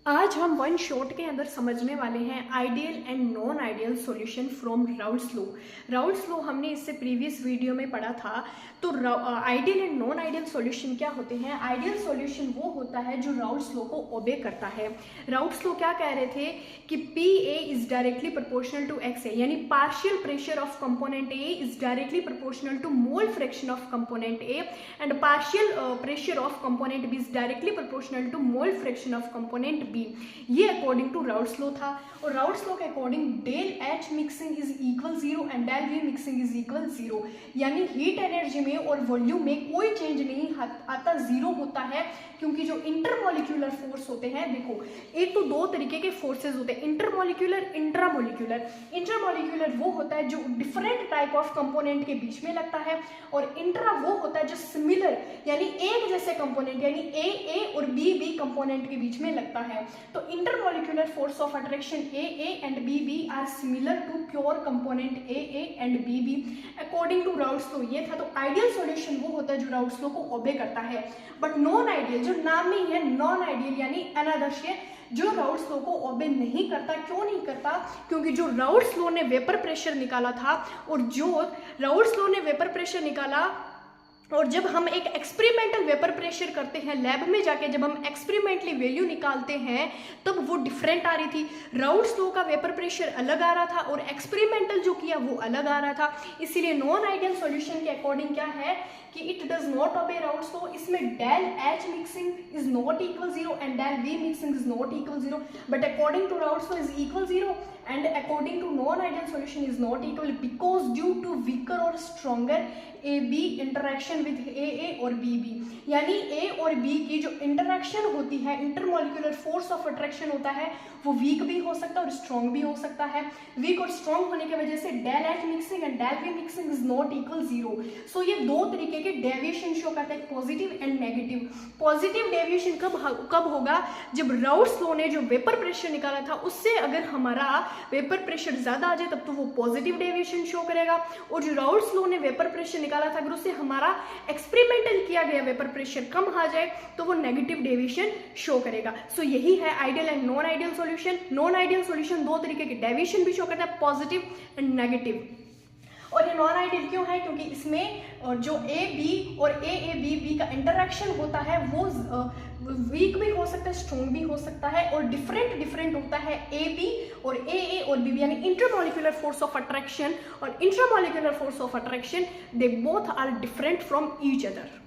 आज हम one shot के अंदर समझने वाले हैं ideal and non ideal solution from Raoult's law. Raoult's law हमने इससे प्रीवियस वीडियो में पढ़ा था। तो ideal and non ideal solution क्या होते हैं? आइडियल सॉल्यूशन वो होता है जो राउल्स लॉ को ओबे करता है। राउल्स लॉ क्या कह रहे थे कि P A is directly proportional to X A, यानी partial pressure of component A is directly proportional to mole fraction of component A and partial pressure of component B is directly proportional to mole fraction of component B. ये according to Raoult's law था। और Raoult's law के according del H mixing is equal 0 and del V mixing is equal 0, यानी heat energy में और volume में कोई change नहीं आता, 0 होता है। क्योंकि जो इंटरमोलिक्यूलर फोर्स होते हैं, देखो एक तो दो तरीके के फोर्सेस होते हैं, इंटरमोलिक्यूलर, इंट्रामोलिक्यूलर। इंटरमोलिक्यूलर वो होता है जो डिफरेंट टाइप ऑफ कंपोनेंट के बीच में लगता है, और इंट्रा वो होता है जो सिमिलर यानी एक जैसे कंपोनेंट यानी ए और बी कंपोनेंट के बीच में लगता है। तो intermolecular force of attraction A and B are similar to pure component A and B according to Raoult's law. ये था। तो आइडियल सॉल्यूशन वो होता है जो राउल्स लॉ को ओबे करता है। बट नॉन आइडियल, जो नाम में ही है नॉन आइडियल यानी अनादर्श, जो राउल्स लॉ को ओबे नहीं करता। क्यों नहीं करता? क्योंकि जो राउल्स लॉ ने वेपर प्रेशर निकाला था, और जो राउल्स लॉ ने वेपर प्रेशर निकाला, और जब हम एक एक्सपेरिमेंटल वेपर प्रेशर करते हैं लैब में जाके, जब हम एक्सपेरिमेंटली वैल्यू निकालते हैं तब वो डिफरेंट आ रही थी। राउल्स लॉ का वेपर प्रेशर अलग आ रहा था और एक्सपेरिमेंटल जो किया वो अलग आ रहा था। इसीलिए नॉन आइडियल सॉल्यूशन के अकॉर्डिंग क्या है कि it does not obey Raoult's law. इसमें del H mixing is not equal 0 and del V mixing is not equal 0, but according to Raoult's law is equal 0 and according to non-ideal solution is not equal because due to weaker or stronger AB interaction with AA और BB, यानी A और B की जो interaction होती है, intermolecular force of attraction होता है, वो वीक भी हो सकता है और स्ट्रॉन्ग भी हो सकता है। वीक और स्ट्रॉन्ग होने की वजह से del H mixing and del V mixing is not equal 0। So ये दो तरीके के डेविएशन शो करते हैं, positive and negative. Positive deviation कब होगा? जब राउल्स लॉ ने जो वेपर प्रेशर निकाला था उससे अगर हमारा वेपर प्रेशर ज्यादा आ जाए तब तो वो पॉजिटिव डेविएशन शो करेगा। और जो राउल्स लॉ ने वेपर प्रेशर निकाला था, अगर उससे हमारा एक्सपेरिमेंटल किया गया वेपर प्रेशर कम आ जाए तो वो नेगेटिव डेविएशन शो करेगा। सो यही है ideal and non ideal solution. Non ideal solution दो तरीके के डेविएशन भी शो करता है, पॉजिटिव एंड नेगेटिव। और ये नॉन आइडियल क्यों है? क्योंकि इसमें जो ए बी और ए बी का इंटरेक्शन होता है वो वीक भी हो सकता है, स्ट्रॉन्ग भी हो सकता है, और डिफरेंट होता है ए बी और ए और बी, यानी इंटरमोलिकुलर फोर्स ऑफ अट्रैक्शन और intramolecular force of attraction, they both are different from each other.